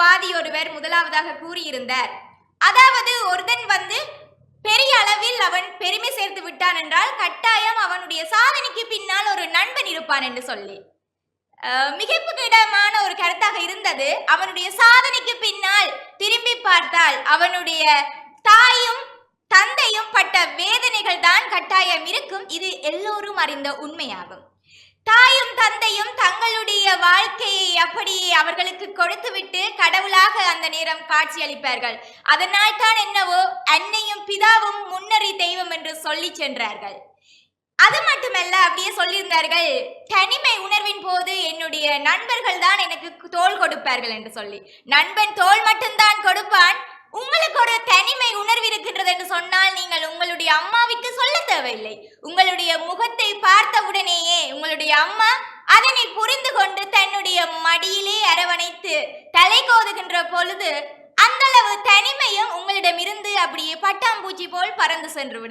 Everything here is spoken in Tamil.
வாதி ஒருவர் முதலாவதாக கூறியிருந்தார். அதாவது ஒருத்தன் பெரிய அளவில் அவன் பெருமை சேர்த்து விட்டான் என்றால் கட்டாயம் அவனுடைய சாதனைக்கு பின்னால் ஒரு நண்பன் இருப்பான் என்று சொல்லி மிகப்பெரிய ஒரு கருத்தாக இருந்தது. அவனுடைய சாதனைக்கு பின்னால் திரும்பி பார்த்தால் அவனுடைய தாயும் தந்தையும் பட்ட வேதனைகள் தான் கட்டாயம் இருக்கும். இது எல்லோரும் அறிந்த உண்மையாகும். தாயும் தந்தையும் தங்களுடைய வாழ்க்கையை அப்படியே அவர்களுக்கு கொடுத்துவிட்டு கடவுளாக அந்த நேரம் காட்சி அளிப்பார்கள். அதனால் தான் என்னவோ அன்னையும் பிதாவும் முன்னறி தெய்வம் என்று சொல்லி சென்றார்கள். அது மட்டுமல்ல, அப்படியே சொல்லியிருந்தார்கள், தனிமை உணர்வின் போது என்னுடைய நண்பர்கள் தான் எனக்கு தோள் கொடுப்பார்கள் என்று சொல்லி. நண்பன் தோள் மட்டும்தான் கொடுப்பான். உங்களுக்கு ஒரு தனிமை உணர்வு இருக்கின்றது என்று சொன்னால் நீங்கள் உங்களுடைய அம்மாவிற்கு சொல்ல தேவையில்லை. உங்களுடைய முகத்தை பார்த்தவுடனேயே உங்களுடைய அம்மா அதனை புரிந்து கொண்டு தன்னுடைய மடியிலே அரவணைத்து தலை கோதுகின்ற பொழுது அந்த அளவு தனிமையும் உங்களிடமிருந்து அப்படியே பட்டாம்பூச்சி போல் பறந்து சென்றுவிடும்.